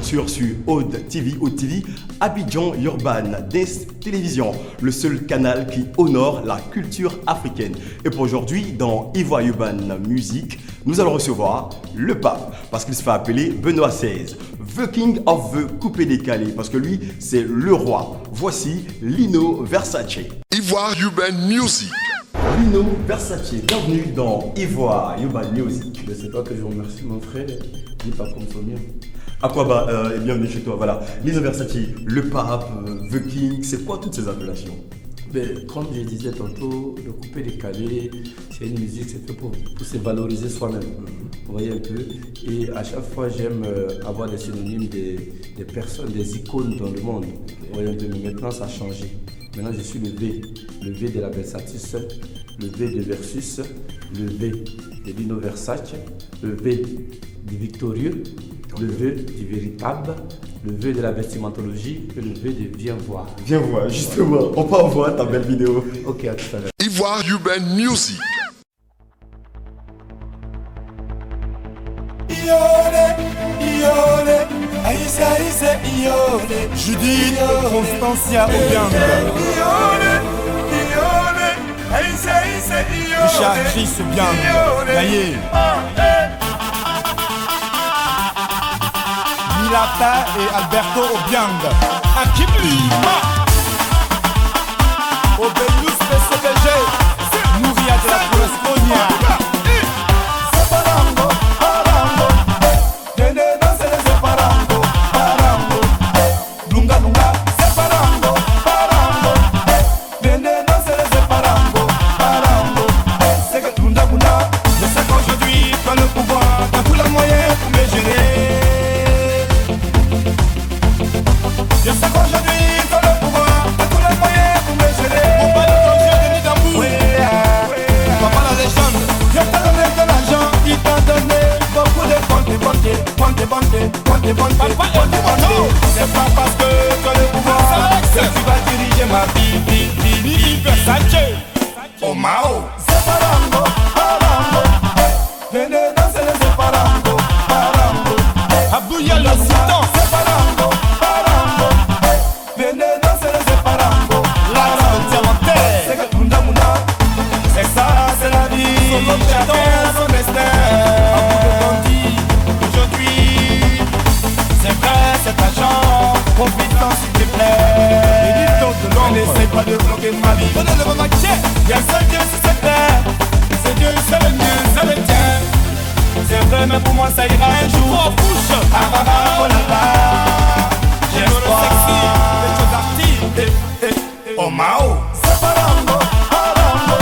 sûr sur Aude TV, Abidjan Urban Dance Télévision, le seul canal qui honore la culture africaine. Et pour aujourd'hui, dans Ivoire Urban Music, nous allons recevoir le pape, parce qu'il se fait appeler Benoît XVI, The King of the Coupé Décalé, parce que lui, c'est le roi. Voici Lino Versace. Ivoire Urban Music. Lino Versace, bienvenue dans Ivoire Urban Music. C'est toi que je vous remercie, mon frère. Dis pas comme ça, bien. Aquaba, et bienvenue chez toi. Voilà, Lino Versace, le pape, The King, c'est quoi toutes ces appellations? Comme je disais tantôt, le coupé décalé, c'est une musique, c'est fait pour se valoriser soi-même. Vous voyez un peu. Et à chaque fois, j'aime avoir des synonymes des personnes, des icônes dans le monde. Vous voyez un peu. Mais maintenant, ça a changé. Maintenant, je suis le V. Le V de la Versatis, le V de Versus, le V de Lino Versace, le V du victorieux, le V du véritable, le V de la vestimentologie et le V de viens voir. Viens voir, justement, on peut en voir ta belle vidéo. Ok, à tout à l'heure. Ivoire Urban Music. Judith Constancia Obiang, Richard Chris Obiang, Naye, Milata et Alberto Obiang, Hakim Lima, Obelius PCBG, Nouria de la Corresponia. C'est pas parce que tu as le pouvoir que tu vas diriger ma vie. Versace, Omao, Separango, Parango, venez danser les Separango, Parango, Abouya le sultan, Separango, Parango, venez danser les Separango, la diamantaire, c'est que Munda Munda, c'est ça, c'est la vie, chacun son destin. Profitons s'il te plaît. N'essaye pas de bloquer ma vie. Il y a seul Dieu sur cette terre. C'est Dieu, c'est le mien, c'est le tien. C'est vrai, mais pour moi ça ira un jour. Ah bah bah, oh là là. J'espoir. Oh Mao. C'est Parango, Parango.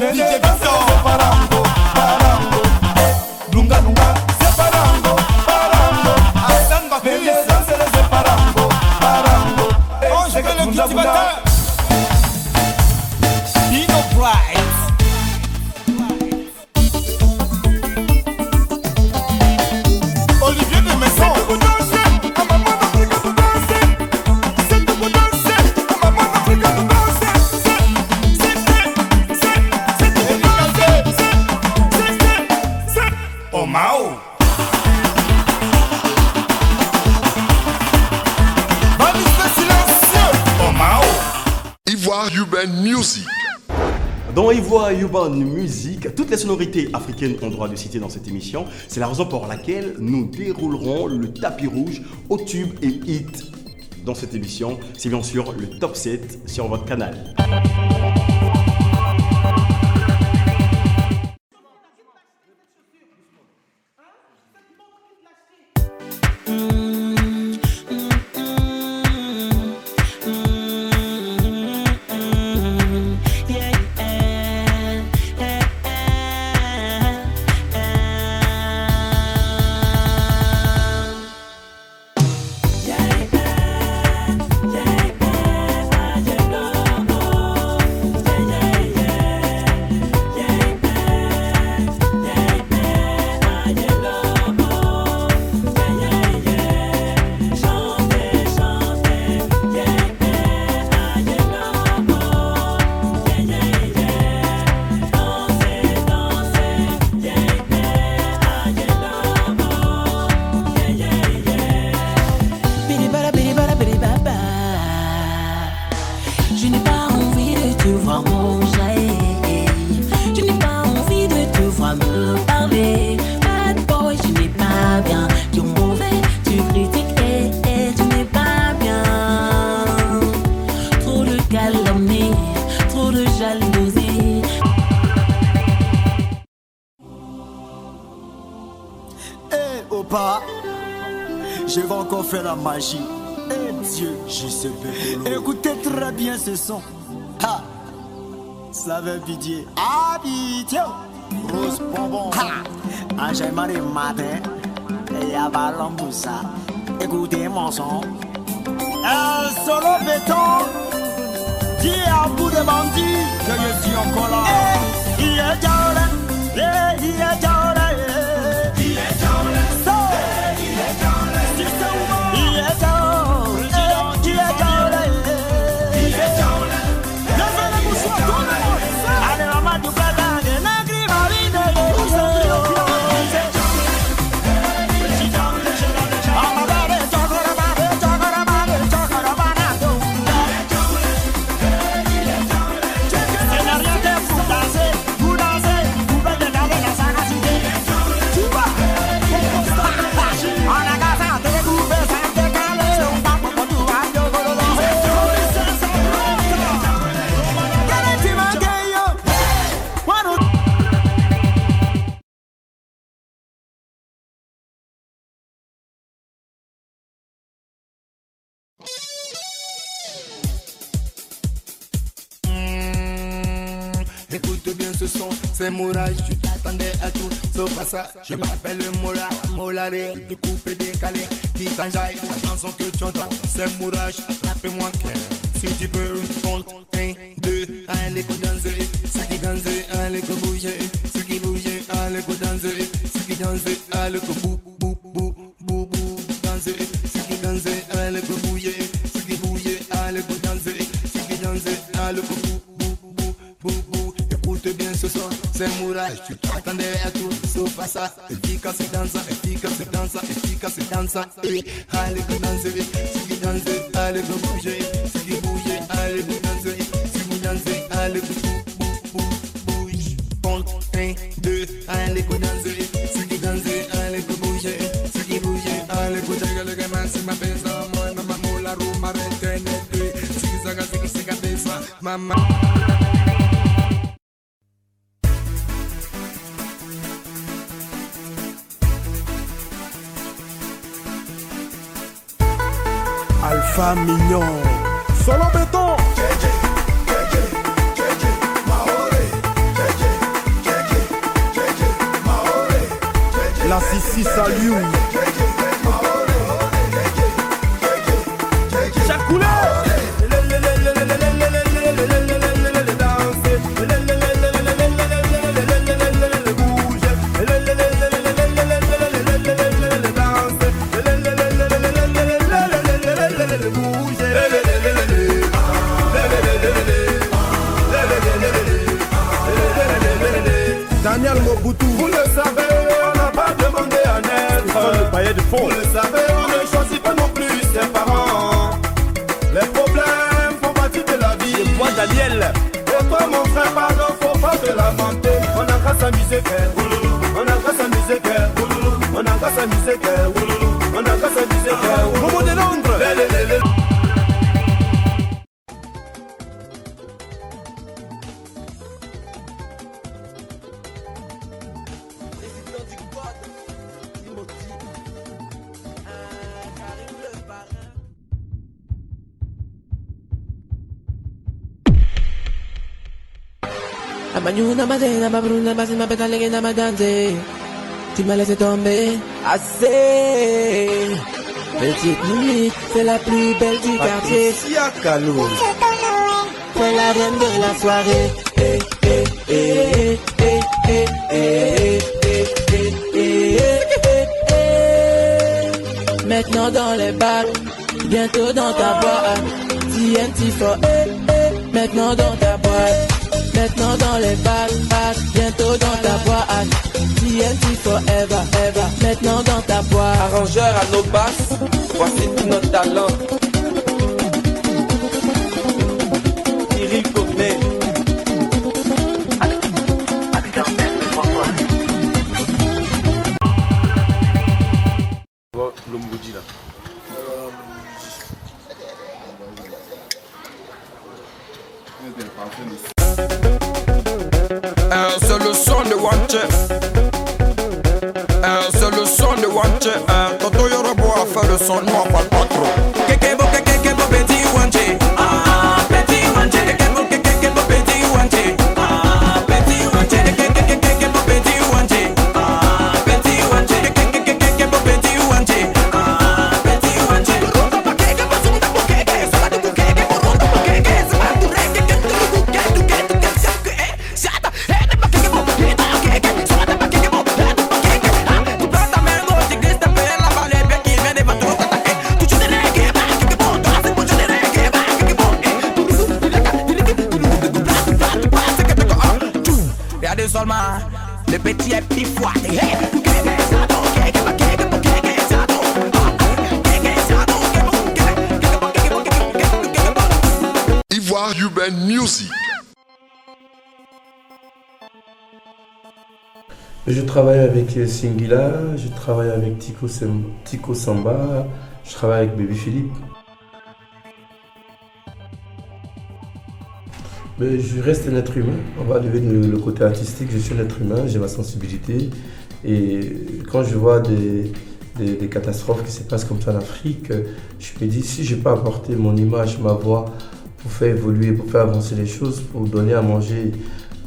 DJ Victor. C'est Parango, Parango. Lunga Lunga. C'est Parango, Parango. Hassan Bakouye. Le cultivateur Dino Bright. Olivier de Maison. C'est pour danser, à maman d'Afrique pour danser. C'est pour danser, à maman d'Afrique pour danser. C'est pour danser. Oh Mao. Ivoire Urban Music. Dans Ivoire Urban Music, toutes les sonorités africaines ont droit de citer dans cette émission. C'est la raison pour laquelle nous déroulerons le tapis rouge aux tubes et hits dans cette émission. C'est bien sûr le top 7 sur votre canal. Yeah. n'ai pas envie de te voir manger. Je n'ai pas envie de te voir me parler. Bad boy, tu n'es pas bien. Tu es mauvais, tu critiques et tu n'es pas bien. Trop de calomnie, trop de jalousie. Eh, Opa, je vais encore faire la magie. Eh Dieu, je sais pas. Écoutez très bien ce son. Ha, ça veut dire Abidjan, Rose Bonbon. Ha, Angèle Marie Matin, et Abalamboussa. Écoutez mon son. Un solo béton, dis à bout de bandit que je suis encore là. Eh, il est Jaola, eh, il est Jaola. Écoute bien ce son, c'est Mourage, tu t'attendais à tout, sauf à ça. Je m'appelle Mola, Molaré, tu coupes et décalé, qui t'enjaille, la chanson que tu entends, c'est Mourage, rappelle-moi que si tu peux, compte 1, 2, allez go danser, ceux qui dansent, allez go bouger, ceux qui bougent, allez go danser, ceux qui dansent, allez go bou, bou, bou, bou, bou, danser, ceux qui dansent, allez go bouger, ceux qui bougent, allez go danser, ceux qui dansent, allez go bou, bou, bou, bou, bou. Écoute bien ce son, c'est Mourage, tu t'attendais à tout, sauf à ça. Efficace dansa, efficace dansa, efficace dansa. Allez go danser, ceux qui dansent, allez go bouger, ceux qui bougent, allez go danser, ceux qui dansent, allez go bou, bou, bouge. Compte 1, 2, allez go danser, ceux qui dansent, allez go bouger, ceux qui bougent, allez go danser. Le gamin c'est ma pesa, moi maman mola rouma retene, si zaga si cabeça, maman. Alpha Mignon, solo béton. La Sissi salue. Chacoulé. Daniel Mobutu. Vous le savez, on n'a pas demandé à naître. Vous le savez, on ne choisit pas non plus ses parents. Les problèmes font partie de la vie. Et moi Daniel. Et toi mon frère, pardon, faut pas te lamenter. On a qu'à s'amuser, on a qu'à s'amuser, on a qu'à s'amuser, on a qu'à s'amuser. Momo de Londres. Abanyuna madena mabruna basi mapeta legenda madante. Tu m'as laissé tomber assez. Petite Mimi, c'est la plus belle du quartier. C'est la reine de la soirée. Eh, eh, eh, eh, eh, eh, eh, eh, eh, eh. Maintenant dans les bars, bientôt dans ta boîte. TNT for maintenant dans ta boîte. Maintenant dans les bars, bientôt dans ta boîte. TNT forever, ever, maintenant dans ta boîte. Arrangeur à nos basses, voici tout notre talent. C'est le son de Wanche. C'est le son de Wanche. Toto Yorobo a fait le son, nous on parle pas trop. Kekebo, kekebo, petit Wanche. Ah, petit Wanche. Kekebo, kekebo, petit Wanche. Ah, petit Wanche. Kekebo, petit Wanche. Ah, petit Wanche. Kekebo, petit Wanche. Ah, petit Wanche. Rondo kekebo, sunda kekebo, sunda kekebo, rondo kekebo, sunda kekebo, shata, hede kekebo, hede kekebo, sunda kekebo, hede kekebo. Tu planta mergo, tu grista pela vale, beki vende batro kata, tu chude rege, kekebo, tu hace mucho de rege, kekebo. Regardez seulement, le petit est plus fort. Ivoire Urban Music. Je travaille avec Singila, je travaille avec Tico Samba, je travaille avec Baby Philippe. Mais je reste un être humain, on va lever le côté artistique, je suis un être humain, j'ai ma sensibilité. Et quand je vois des catastrophes qui se passent comme ça en Afrique, je me dis si je peux apporter mon image, ma voix pour faire évoluer, pour faire avancer les choses, pour donner à manger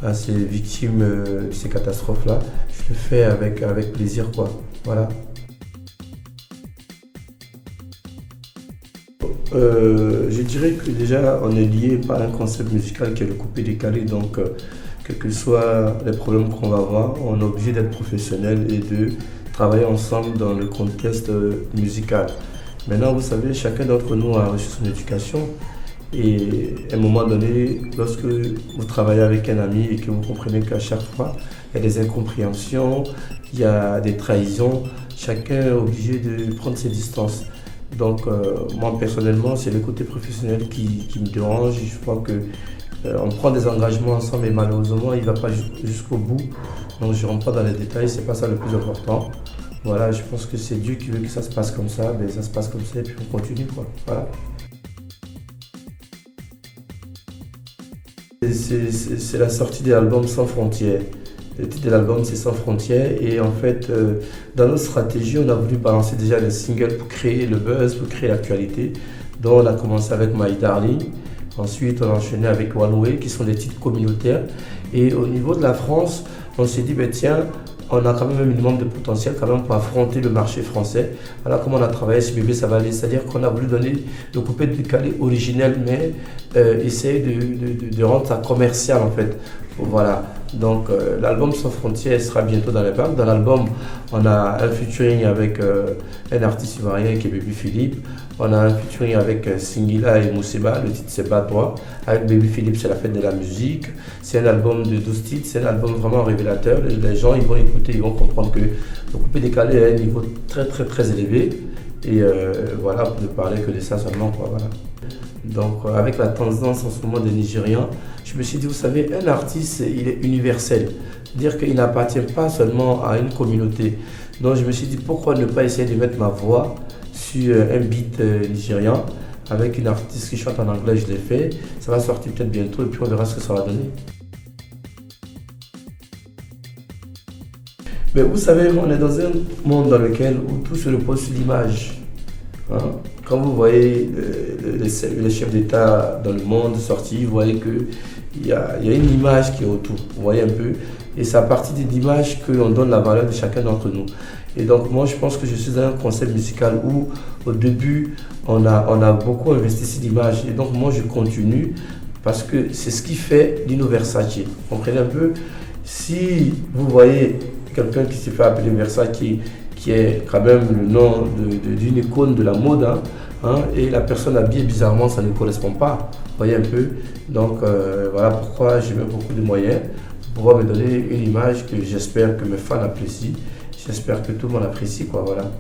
à ces victimes de ces catastrophes-là, je le fais avec plaisir, quoi. Voilà. Je dirais que déjà on est lié par un concept musical qui est le coupé-décalé, donc quels que soient les problèmes qu'on va avoir, on est obligé d'être professionnel et de travailler ensemble dans le contexte musical. Maintenant, vous savez, chacun d'entre nous a reçu son éducation et à un moment donné, lorsque vous travaillez avec un ami et que vous comprenez qu'à chaque fois, il y a des incompréhensions, il y a des trahisons, chacun est obligé de prendre ses distances. Donc moi personnellement, c'est le côté professionnel qui me dérange. Je crois que on prend des engagements ensemble et malheureusement il ne va pas jusqu'au bout. Donc je ne rentre pas dans les détails, c'est pas ça le plus important. Voilà, je pense que c'est Dieu qui veut que ça se passe comme ça, mais ça se passe comme ça et puis on continue, quoi. Voilà. C'est la sortie de l'album Sans Frontières. Le titre de l'album c'est Sans Frontières et en fait dans notre stratégie on a voulu balancer déjà les singles pour créer le buzz, pour créer l'actualité. Donc on a commencé avec My Darling, ensuite on a enchaîné avec One Way qui sont des titres communautaires et au niveau de la France on s'est dit ben tiens on a quand même un minimum de potentiel quand même pour affronter le marché français. Voilà comment on a travaillé ce bébé ça va aller, c'est-à-dire qu'on a voulu donner le coupé décalé originel mais essayer de rendre ça commercial en fait. Voilà, donc l'album Sans Frontières sera bientôt dans les bacs. Dans l'album, on a un featuring avec un artiste ivoirien qui est Baby Philippe. On a un featuring avec Singila et Mousseba, le titre c'est Bat-toi. Avec Baby Philippe, c'est la fête de la musique. C'est un album de 12 titres, c'est un album vraiment révélateur. Les gens ils vont écouter, ils vont comprendre que le coupé décalé est à un niveau très très très élevé. Et voilà, pour ne parler que de ça seulement, quoi, voilà. Donc avec la tendance en ce moment des Nigérians, je me suis dit, vous savez, un artiste, il est universel. C'est-à-dire qu'il n'appartient pas seulement à une communauté. Donc je me suis dit, pourquoi ne pas essayer de mettre ma voix sur un beat nigérian avec une artiste qui chante en anglais, je l'ai fait. Ça va sortir peut-être bientôt et puis on verra ce que ça va donner. Mais vous savez, on est dans un monde dans lequel où tout se repose sur l'image. Hein? Quand vous voyez les chefs d'État dans le monde sortis, vous voyez qu'il y a une image qui est autour, vous voyez un peu. Et c'est à partir de l'image qu'on donne la valeur de chacun d'entre nous. Et donc moi je pense que je suis dans un concept musical où au début on a beaucoup investi sur l'image. Et donc moi je continue parce que c'est ce qui fait Lino Versace. Vous comprenez un peu? Si vous voyez quelqu'un qui s'est fait appeler Versace, qui est quand même le nom d'une icône de la mode, et la personne habillée bizarrement, ça ne correspond pas, vous voyez un peu. Donc voilà pourquoi je mets beaucoup de moyens pour pouvoir me donner une image que j'espère que mes fans apprécient, j'espère que tout le monde apprécie, quoi, voilà.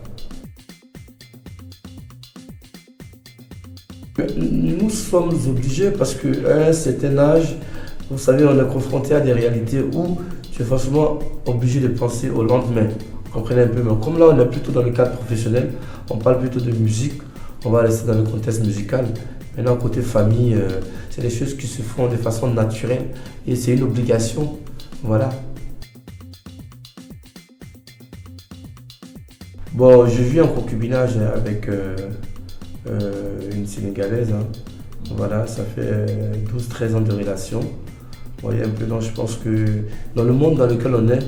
Nous sommes obligés parce qu'à un certain âge, vous savez, on est confronté à des réalités où tu es forcément obligé de penser au lendemain. Vous comprenez un peu, mais comme là on est plutôt dans le cadre professionnel, on parle plutôt de musique, on va rester dans le contexte musical. Maintenant, côté famille, c'est des choses qui se font de façon naturelle et c'est une obligation. Voilà. Bon, je vis en concubinage avec une Sénégalaise. Hein. Voilà, ça fait 12-13 ans de relation. Vous voyez un peu, donc je pense que dans le monde dans lequel on est,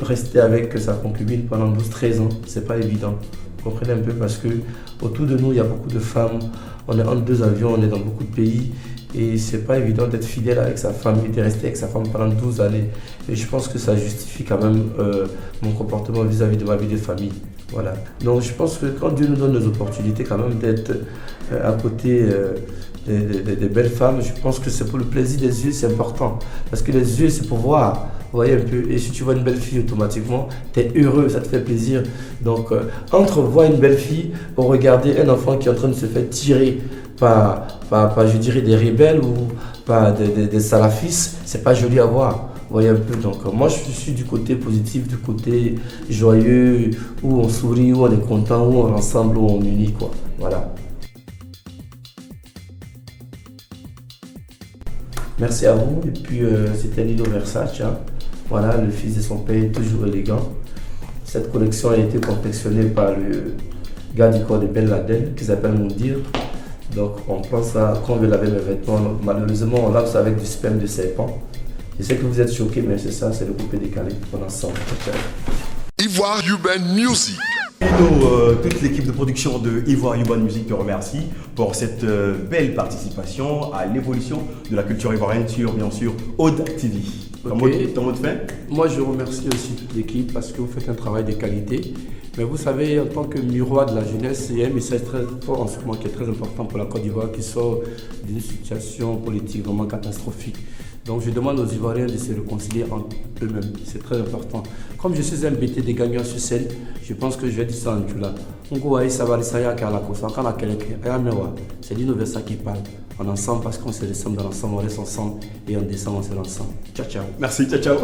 rester avec sa concubine pendant 12-13 ans, c'est pas évident. Vous comprenez un peu parce que autour de nous, il y a beaucoup de femmes. On est entre deux avions, on est dans beaucoup de pays. Et c'est pas évident d'être fidèle avec sa femme et de rester avec sa femme pendant 12 années. Et je pense que ça justifie quand même mon comportement vis-à-vis de ma vie de famille. Voilà. Donc je pense que quand Dieu nous donne les opportunités quand même d'être à côté des belles femmes, je pense que c'est pour le plaisir des yeux, c'est important. Parce que les yeux, c'est pour voir. Vous voyez un peu. Et si tu vois une belle fille, automatiquement, tu es heureux, ça te fait plaisir. Donc entre voir une belle fille ou regarder un enfant qui est en train de se faire tirer par je dirais, des rebelles ou par des salafistes, c'est pas joli à voir. Vous voyez un peu, donc moi je suis du côté positif, du côté joyeux, où on sourit, où on est content, où on est ensemble, où on unit, quoi. Voilà. Merci à vous, et puis c'était Nino Versace, hein. Voilà, le fils de son père, toujours élégant. Cette collection a été confectionnée par le gars du corps de Ben Laden, qui s'appelle Moundir. Donc on prend ça, quand on veut laver mes vêtements, malheureusement on lave ça avec du sperme de serpent. Je sais que vous êtes choqués, mais c'est ça, c'est le coupé décalé qu'on ensemble. Ivoire Urban Music. Toute l'équipe de production de Ivoire Urban Music te remercie pour cette belle participation à l'évolution de la culture ivoirienne sur, bien sûr, Aude TV. Ton mot de fin? Moi, je remercie aussi toute l'équipe parce que vous faites un travail de qualité. Mais vous savez, en tant que miroir de la jeunesse, il y a un message très fort en ce moment qui est très important pour la Côte d'Ivoire qui sort d'une situation politique vraiment catastrophique. Donc je demande aux Ivoiriens de se réconcilier entre eux-mêmes, c'est très important. Comme je suis un BT des gagnants sur scène, je pense que je vais dire ça en Tula. C'est Dino Versa qui parle. On est ensemble parce qu'on se ressemble dans l'ensemble, on reste ensemble et on descend, on se ensemble. Ciao, ciao. Merci, ciao, ciao.